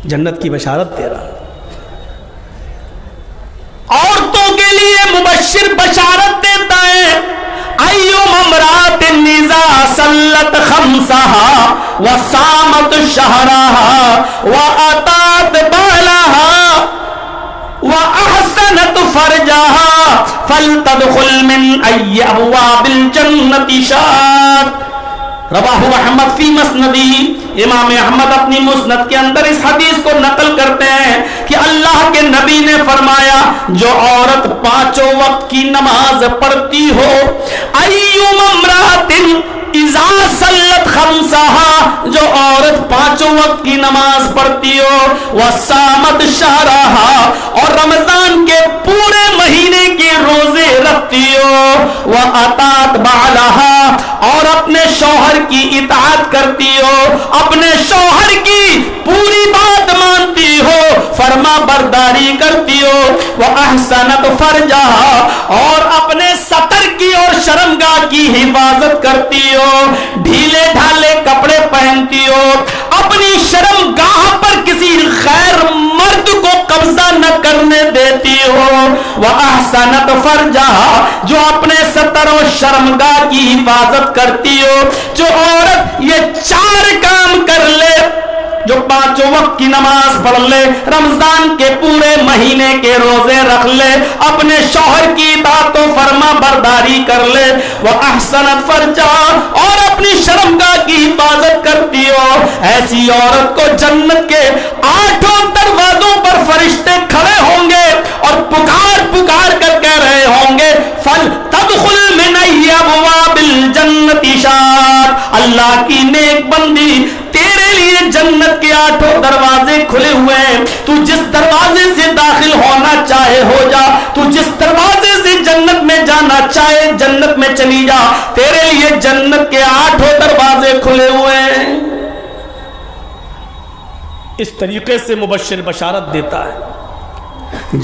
جنت کی بشارت دے رہا. عورتوں کے لیے مبشر بشارت دیتا ہے. ایوم امرات النساء صلت خمسها وصامت شهرها واتات بالها واحسنت فرجها فلتدخل من ای ابواب الجنة شاءت. رواہ احمد فی مسندی. امام احمد اپنی مسند کے اندر اس حدیث کو نقل کرتے ہیں کہ اللہ کے نبی نے فرمایا جو عورت پانچوں وقت کی نماز پڑھتی ہو, ایوم امرات اذا صلت خمسها, جو عورت پانچوں وقت کی نماز پڑھتی ہو, وصامت شہرها, اور رمضان کے پورے مہینے کے روزے رکھتی ہو, واتات بعلها, اور اپنے شوہر کی اطاعت کرتی ہو, اپنے شوہر کی پوری بات مانتی ہو, فرما برداری کرتی ہو, واحسنت فرجها, اور اپنے سطر کی اور شرمگاہ کی حفاظت کرتی ہو, ڈھیلے ڈھالے کپڑے پہنتی ہو, اپنی شرمگاہ پر کسی غیر مرد کو قبضہ نہ کرنے دیتی ہو, واحسنت فرجها, جو اپنے سطر و شرمگاہ کی حفاظت کرتی ہو. جو عورت یہ چار کام کر لے, جو پانچوں وقت کی نماز پڑھ لے, رمضان کے پورے مہینے کے روزے رکھ لے, اپنے شوہر کی اطاعت و فرما برداری کر لے, وہ احسنت فرجا, اور اپنی شرمگاہ کی حفاظت کرتی ہو, ایسی عورت کو جنت کے 8 دروازوں پر فرشتے کھڑے ہوں گے اور پکار پکار کر کہہ رہے ہوں گے فل تدخل من ای ابواب الجنت شاءت. اللہ کی نیک بندی, تیرے لیے جنت کے 8 دروازے کھلے ہوئے ہیں, تو جس دروازے سے داخل ہونا چاہے ہو جا, تو جس دروازے سے جنت میں جانا چاہے جنت میں چلی جا, تیرے لیے جنت کے 8 دروازے کھلے ہوئے ہیں. اس طریقے سے مبشر بشارت دیتا ہے.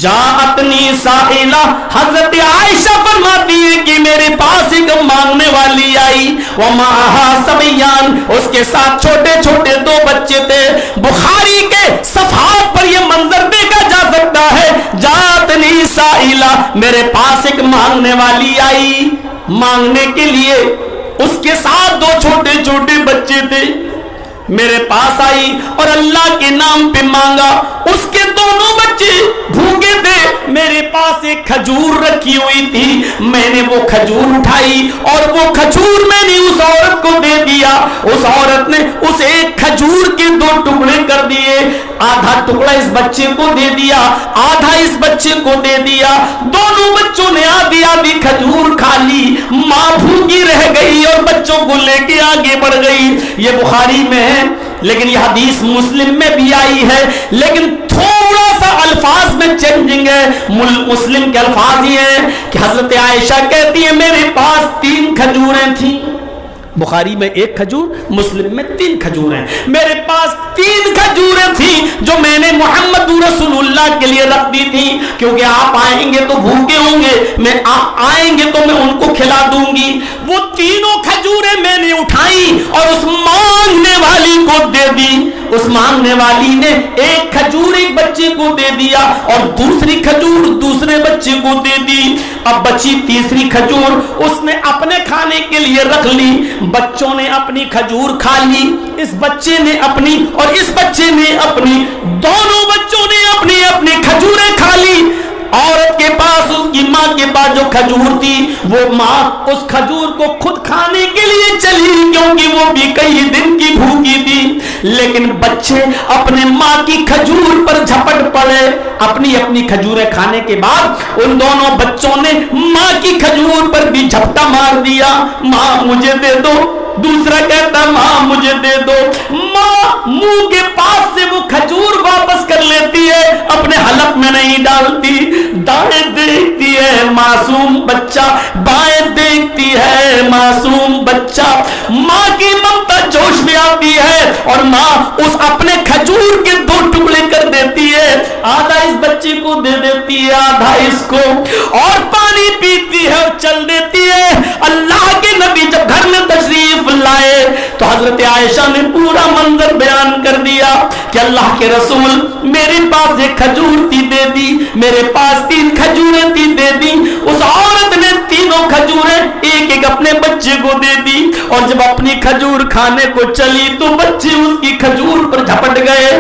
جاءتنی سائلہ, حضرت عائشہ فرماتی ہے کہ میرے پاس ایک مانگنے والی آئی, ومعها صبیان, اس کے ساتھ چھوٹے چھوٹے 2 بچے تھے. بخاری کے صفحات پر یہ منظر دیکھا جا سکتا ہے. جاءتنی سائلہ, میرے پاس ایک مانگنے والی آئی, مانگنے کے لیے اس کے ساتھ 2 چھوٹے چھوٹے بچے تھے. میرے پاس آئی اور اللہ کے نام پہ مانگا. اس کے دونوں بچے بھوکے تھے, میرے پاس ایک کھجور رکھی ہوئی تھی, میں نے وہ کھجور اٹھائی اور وہ کھجور میں نے اس عورت کو دے دیا. اس عورت نے اس ایک کھجور کے 2 ٹکڑے کر دیے, آدھا ٹکڑا اس بچے کو دے دیا, آدھا اس بچے کو دے دیا. دونوں بچوں نے آدھی آدھی کھجور کھا لی, ماں بھوکی رہ گئی اور بچوں کو لے کے آگے بڑھ گئی. یہ بخاری میں ہے, لیکن یہ حدیث مسلم میں بھی آئی ہے, لیکن تھوڑا سا الفاظ میں چینجنگ ہے. مسلم کے الفاظ یہ ہیں کہ حضرت عائشہ کہتی ہے میرے پاس 3 کھجوریں تھیں. بخاری میں 1 کھجور, مسلم میں 3 کھجوریں. میرے پاس 3 کھجوریں تھیں جو میں نے محمد رسول اللہ کے لیے رکھ دی تھی, کیونکہ آپ آئیں گے تو بھوکے ہوں گے, میں آئیں گے تو میں ان کو کھلا دوں گی. وہ تینوں کھجوریں میں نے اٹھائی اور اس مانگنے والی کو دے دی. اس مانگنے والی نے 1 کھجور ایک بچے کو دے دیا اور دوسری کھجور دوسرے بچے کو دے دی. اب بچی تیسری کھجور اس نے اپنے کھانے کے لیے رکھ لی. بچوں نے اپنی کھجور کھا لی, اس بچے نے اپنی اور اس بچے نے اپنی, دونوں بچوں نے اپنی اپنی کھجوریں کھا لی. عورت کے پاس, اس کی ماں کے پاس جو کھجور تھی, وہ ماں اس کھجور کو خود کھانے کے لیے چلی, کیونکہ وہ بھی کئی دن کی بھوکی تھی. لیکن بچے اپنے ماں کی کھجور پر جھپٹ پڑے. اپنی اپنی کھجوریں کھانے کے بعد ان دونوں بچوں نے ماں کی کھجور پر بھی جھپٹا مار دیا. ماں مجھے دے دو. دوسرا کہتا ماں مجھے دے دو. ماں منہ کے پاس سے وہ کھجور واپس کر لیتی ہے, اپنے حلق میں نہیں ڈالتی. دائیں دیکھتی ہے معصوم بچہ, بائیں دیکھتی ہے معصوم بچہ. ماں کی ممتا جوش میں آتی ہے اور ماں اس اپنے کھجور کے 2 ٹکڑے کر دیتی ہے. آدھا اس بچے کو دے دیتی ہے, آدھا اس کو, اور پانی پیتی ہے اور چل دیتی ہے. اللہ کے نبی جب گھر میں تشریف لائے تو حضرت عائشہ نے پورا منظر بیان کر دیا کہ اللہ کے رسول میرے پاس ایک کھجور تھی دے دی، میرے پاس 3 کھجوریں تھی دے دی۔ اس عورت نے تینوں کھجوریں ایک ایک اپنے بچے کو دے دی، اور جب اپنی کھجور کھانے کو چلی تو بچے اس کی کھجور پر جھپٹ گئے۔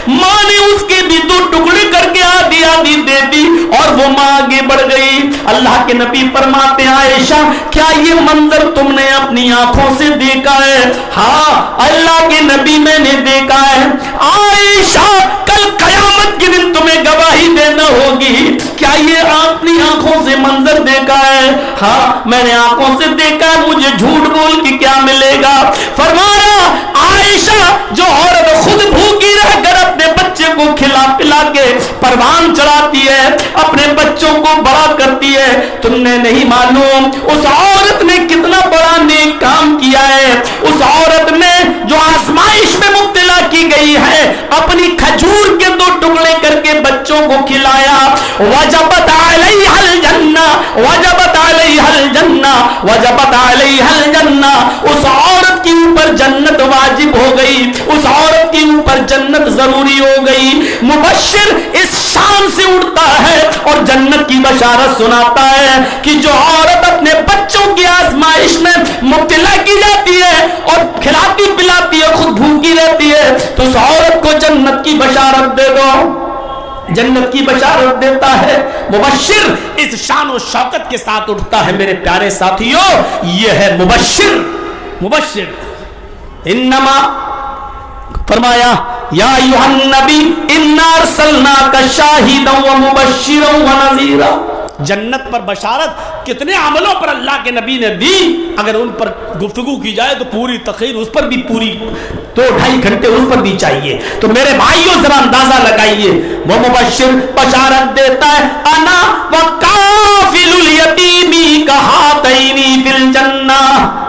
ماں نے اس کے بھی 2 ٹکڑے کر کے آدھی آدھی دے دی اور وہ ماں آگے بڑھ گئی۔ اللہ کے نبی فرماتے ہیں عائشہ کیا یہ منظر تم نے اپنی آنکھوں سے دیکھا ہے؟ ہاں اللہ کے نبی میں نے دیکھا ہے۔ عائشہ کل قیامت کے دن تمہیں گواہی دینا ہوگی، کیا یہ اپنی آنکھوں سے منظر دیکھا ہے؟ ہاں میں نے آنکھوں سے دیکھا ہے، مجھے جھوٹ بول کے کیا ملے گا؟ فرمایا عائشہ جو عورت خود بھوکی رہ کر اپنے بچے کو کھلا پلا کے پروان چڑھاتی ہے، اپنے بچوں کو بڑا کرتی ہے، تم نے نہیں معلوم اس عورت نے کتنا بڑا نیک کام کیا ہے۔ اس عورت نے جو آزمائش میں مبتلا کی گئی ہے اپنی کھجور کے 2 ٹکڑے کر کے بچوں کو کھلایا۔ وجبت علیہ الجنہ، وجبت علیہ الجنہ، وجبت علیہ الجنہ، اس عورت کے اوپر جنت واجب ہو گئی، اس عورت کے اوپر جنت ضروری ہو گئی۔ مبشر اس شان سے اٹھتا ہے اور جنت کی بشارت سناتا ہے کہ جو عورت اپنے بچوں کی آزمائش میں مبتلا کی جاتی ہے اور کھلاتی پلاتی ہے، خود بھوکی رہتی ہے، تو اس عورت کو جنت کی بشارت دے دو، جنت کی بشارت دیتا ہے۔ مبشر اس شان و شوکت کے ساتھ اٹھتا ہے۔ میرے پیارے ساتھیوں یہ ہے مبشر۔ مبشر انما فرمایا یا ایھا النبی انا ارسلناک شاہدا ومبشرا ونذیرا۔ جنت پر بشارت کتنے عملوں پر اللہ کے نبی نے دی، اگر ان پر گفتگو کی جائے تو پوری تقریر اس پر بھی پوری 2-2.5 گھنٹے اس پر بھی چاہیے۔ تو میرے بھائیوں ذرا اندازہ لگائیے، وہ مبشر بشارت دیتا ہے انا وکافل الیتیم کہاتین فی الجنہ،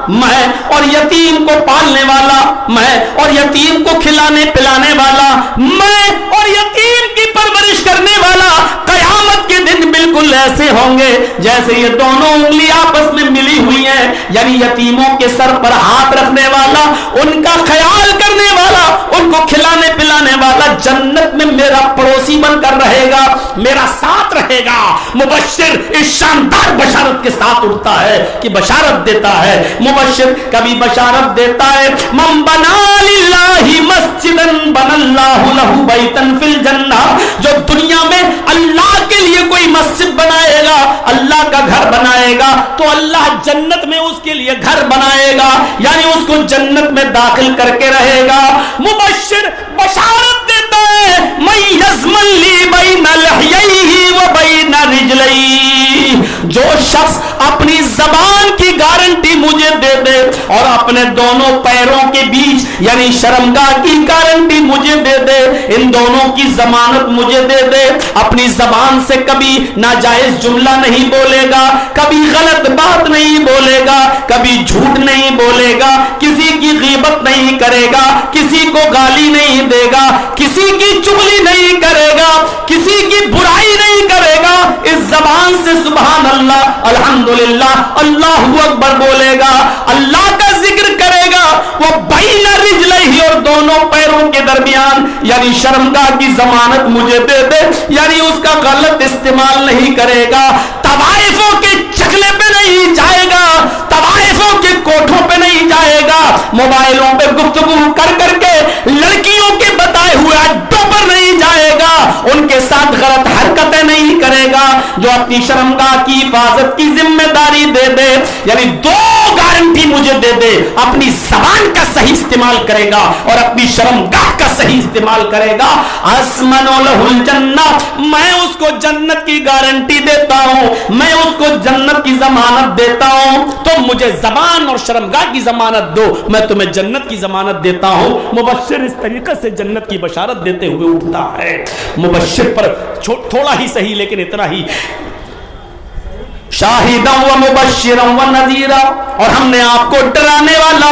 میں اور یتیم کو پالنے والا، میں اور یتیم کو کھلانے پلانے والا، میں اور یتیم کی پرورش کرنے والا قیامت کے دن بالکل ایسے ہوں گے جیسے یہ دونوں انگلی آپس میں ملی ہوئی ہیں۔ یعنی یتیموں کے سر پر ہاتھ رکھنے والا، ان کا خیال کرنے والا، ان کو کھلانے پلانے والا جنت میں میرا پڑوسی بن کر رہے گا، میرا ساتھ رہے گا۔ مبشر اس شاندار بشارت کے ساتھ اٹھتا ہے کہ بشارت دیتا ہے۔ مبشر کبھی بشارت دیتا ہے من بنا للہ مسجدا بنا اللہ لہ بیتا فی الجنہ، جو دنیا میں اللہ کے لیے کوئی مسجد بنائے گا، اللہ کا گھر بنائے گا، تو اللہ جنت میں اس کے لیے گھر بنائے گا، یعنی اس کو جنت میں داخل کر کے رہے گا۔ مبشر بشارت دیتا ہے من یضمن لی بین لحییہ و بین رجلیہ، جو شخص اپنی زبان کی گارنٹی مجھے دے دے اور اپنے دونوں پیروں کے بیچ یعنی شرمگاہ کی گارنٹی مجھے دے دے، ان دونوں کی ضمانت مجھے دے دے، اپنی زبان سے کبھی ناجائز جملہ نہیں بولے گا، کبھی غلط بات نہیں بولے گا، کبھی جھوٹ نہیں بولے گا، کسی کی غیبت نہیں کرے گا، کسی کو گالی نہیں دے گا، کسی کی چغلی نہیں کرے گا، کسی کی برائی نہیں کرے گا، اس زبان سے سبحان اللہ الحمدللہ اللہ اکبر بولے گا، اللہ کا ذکر کرے گا، وہ بین رجلیہ اور دونوں پیروں کے درمیان یعنی شرمگاہ کی ضمانت مجھے دے دے، یعنی اس کا غلط استعمال نہیں کرے گا، طوائفوں کے چکلے پہ نہیں جائے گا، طوائفوں کے کوٹھوں پہ نہیں جائے گا، موبائلوں پہ گفتگو کر کر کے لڑکیوں کے بتائے ہوئے اڈوں پر نہیں جائے گا، ان کے ساتھ غلط حرکتیں نہیں کرے گا، جو اپنی شرمگاہ کی حفاظت کی ذمہ داری دے دے، یعنی 2 گارنٹی مجھے دے دے، اپنی زبان کا صحیح استعمال کرے گا اور اپنی شرمگاہ کا صحیح استعمال کرے گا، اسمن لہ الجنہ، میں اس کو جنت کی گارنٹی دیتا ہوں، میں اس کو جنت کی ضمانت دیتا ہوں، تم مجھے زبان اور شرمگاہ کی ضمانت دو، میں تمہیں جنت کی ضمانت دیتا ہوں۔ مبشر اس طریقے سے جنت کی بشارت دیتے ہوئے اٹھتا ہے۔ مبشر پر تھوڑا ہی صحیح لیکن اتنا ہی، شاہدا و مبشرا و نذیرا، اور ہم نے آپ کو ڈرانے والا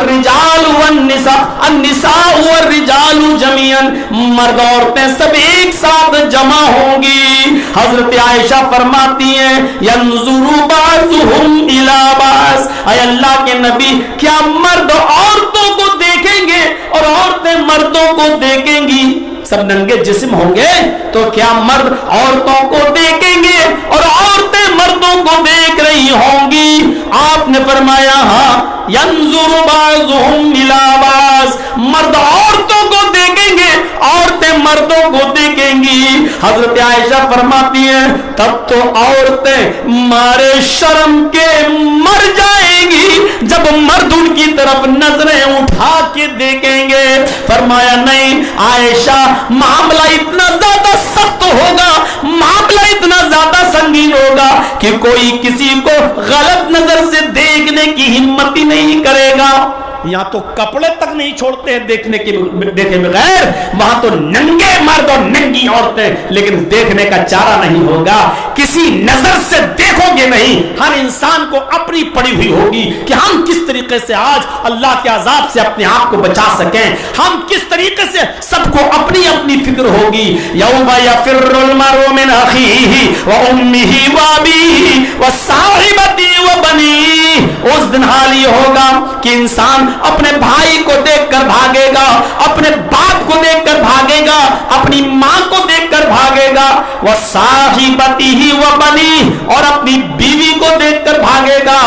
الرجال النساء والرجال جميعا، مرد عورتیں سب ایک ساتھ جمع ہوں گی۔ حضرت عائشہ فرماتی ہیں ينظر بعضهم الى بعض، اے اللہ کے نبی کیا مرد عورتوں کو دیکھیں گے اور عورتیں مردوں کو دیکھیں گی؟ سب ننگے جسم ہوں گے تو کیا مرد عورتوں کو دیکھیں گے اور عورتیں مردوں کو دیکھ رہی ہوں گی؟ آپ نے فرمایا ہاں، ينظر بعضهم الى بعض، مرد عورتوں کو دیکھیں گے، عورتیں مردوں کو دیکھیں گی۔ حضرت عائشہ فرماتی ہیں تب تو عورتیں مارے شرم کے مر جائیں گی جب مرد ان کی طرف نظریں اٹھا کے دیکھیں گے۔ فرمایا نہیں عائشہ، معاملہ اتنا زیادہ سخت ہوگا، معاملہ اتنا زیادہ سنگین ہوگا کہ کوئی کسی کو غلط نظر سے دیکھنے کی ہمت ہی نہیں کرے گا۔ یہاں تو کپڑے تک نہیں چھوڑتے ہیں دیکھنے کے دیکھے بغیر، وہاں تو ننگے مرد اور ننگی عورتیں، لیکن دیکھنے کا چارہ نہیں ہوگا، کسی نظر سے دیکھو گے نہیں۔ ہر انسان کو اپنی پڑی ہوئی ہوگی کہ ہم کس طریقے سے آج اللہ کے عذاب سے اپنے آپ کو بچا سکیں، ہم کس طریقے سے، سب کو اپنی اپنی فکر ہوگی۔ یوم یفر المرء من اخیہ وامہ وابیہ وصاحبتہ وبنیہ، اس دن حال یہ ہوگا کہ انسان اپنے بھائی کو دیکھ کر بھاگے گا، اپنے باپ کو دیکھ کر بھاگے گا، اپنی ماں کو دیکھ کر بھاگے گا، وصاحبتہ وبنیہ، اور اپنی بیوی کو دیکھ کر بھاگے گا،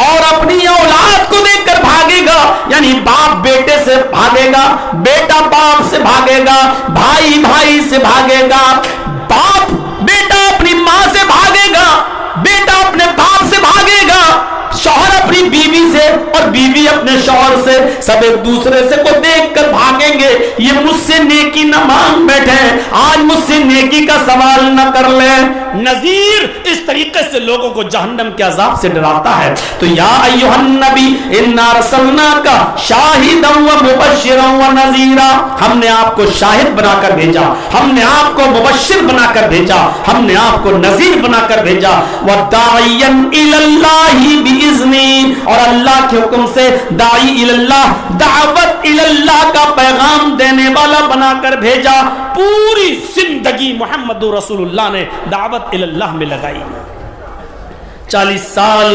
اور اپنی اولاد کو دیکھ کر بھاگے گا، یعنی باپ بیٹے سے بھاگے گا، بیٹا باپ سے بھاگے گا، بھائی بھائی سے بھاگے گا، باپ بیٹا اپنی ماں سے بھاگے گا، بیٹا اپنے باپ سے بھاگے گا، شوہر اپنی بیوی سے اور بیوی اپنے شوہر سے، سب ایک دوسرے سے کو دیکھ کر بھاگیں گے۔ یہ مجھ سے نیکی نہ مانگ بیٹھے، آج مجھ سے نیکی کا سوال نہ کر لے۔ نذیر اس طریقے سے لوگوں کو جہنم کے عذاب سے ڈراتا ہے۔ تو یا ایھا النبی انا ارسلناک شاہدا ومبشرا ونذیرا، ہم نے آپ کو شاہد بنا کر بھیجا، ہم نے آپ کو مبشر بنا کر بھیجا، ہم نے آپ کو نذیر بنا کر بھیجا، وداعیا الی اللہ باذنی، اور اللہ کے حکم سے داعی الی اللہ، دعوت الی اللہ کا پیغام دینے والا بنا کر بھیجا۔ پوری زندگی محمد رسول اللہ نے دعوت الی اللہ میں لگائی۔ 40 سال